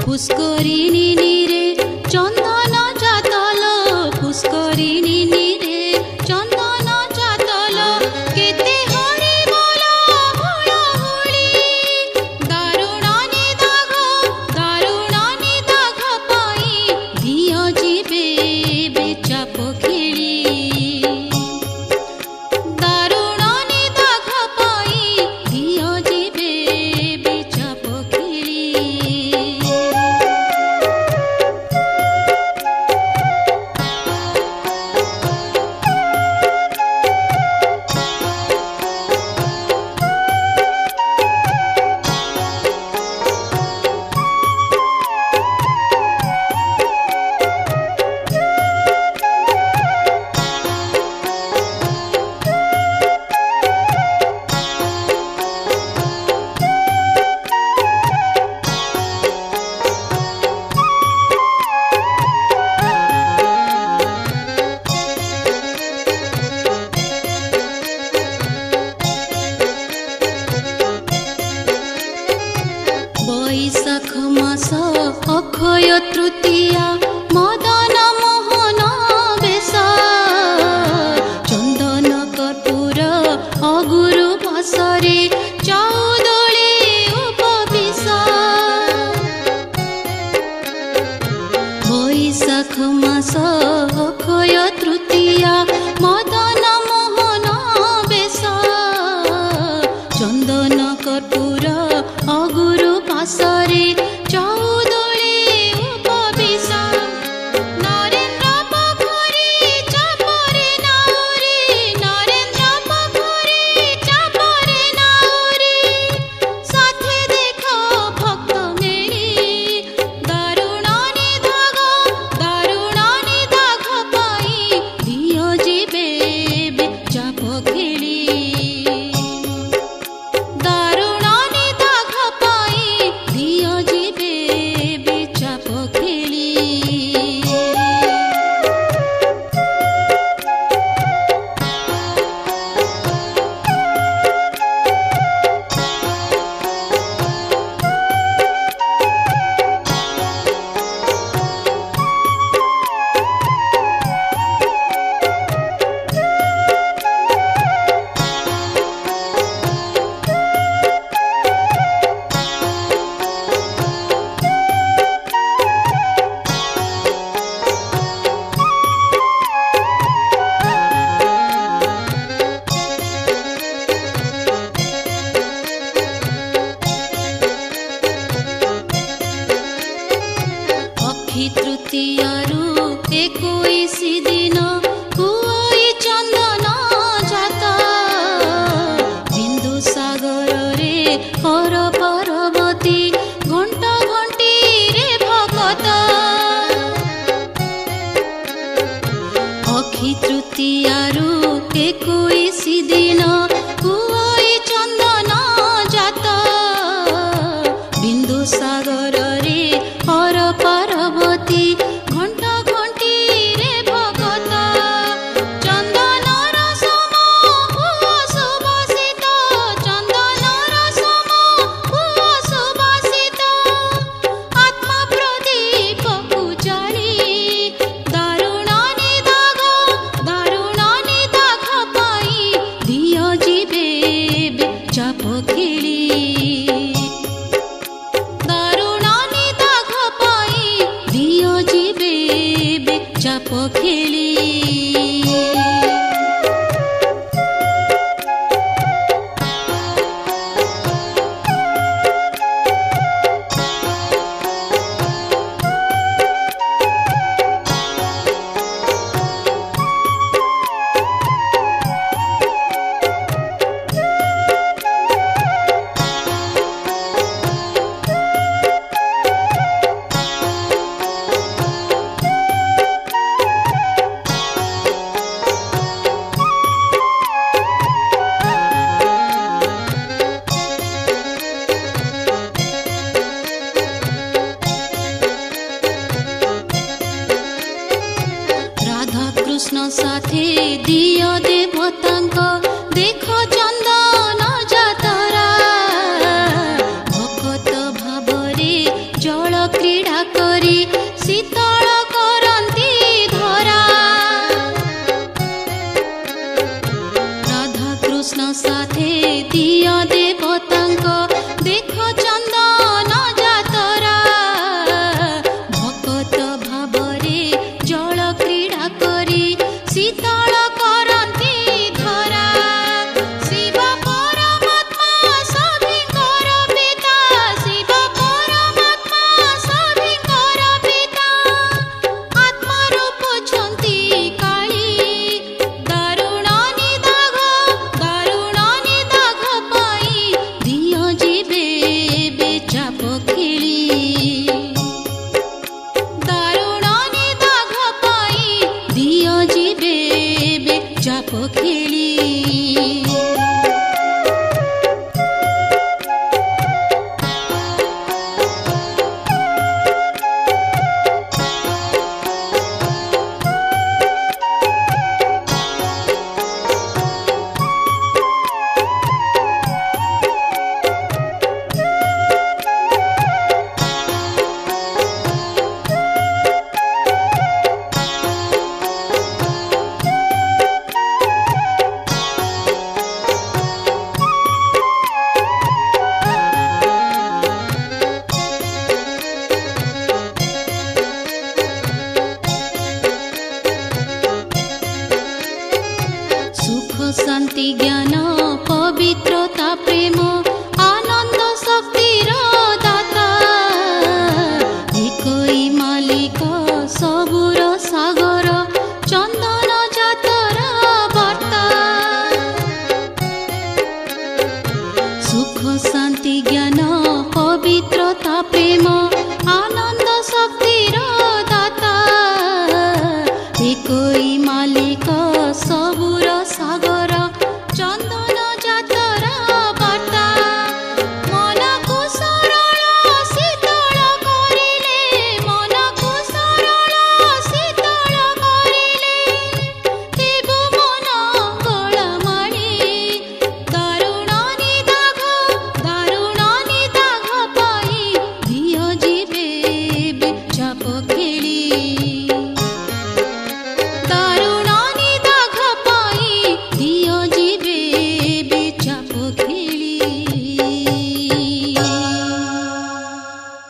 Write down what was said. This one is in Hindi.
पुष्करिणी नीरे चंदन जातल पुष्करिणी नीरे चंदन जातल केते हरि बोल हुला हुली दारुणानी दाघ पाई धिया जीवे बेचाप खेली दारुणानी दाघ पाई धिया जीवे बेचाप बैशाख मास अक्षय तृतीया मदन मोहन बेश चंदन कर्पूर अगुरु बसरे चौदोली उपविश बैशाख मास अक्षय तृतीया मदन मोहन बेश चंदन कर्पूर अगुरु पासरे चौदोली उपविश नरेन्द्र पोखरी चापरे नाउरी नरेन्द्र पोखरी चापरे नाउरी साथे देख भक्त मेरी दारुणानी दाघ पाई धिया जीवे बेचाप खेली तृतीयारु 21 दिन कुई चंदन जाता बिंदु सागर रे हर पार्वती घंटा घंटी रे भगत अक्षय तृतीयारु 21 दिन कुई चंदन जाता बिंदु सागर रे हर पार्वती घंटा घंटी रे भगत चंदन रसम हुआ सुबासित चंदन रसम हुआ सुबासित आत्मा प्रदीप पूजारी दारुणानी दाघ पाई धिया जीवे बेचाप खेली चाप खेली कृष्ण साथे दिया देवतांक देख चंदन जातरा भक्त भावरे जल क्रिया करी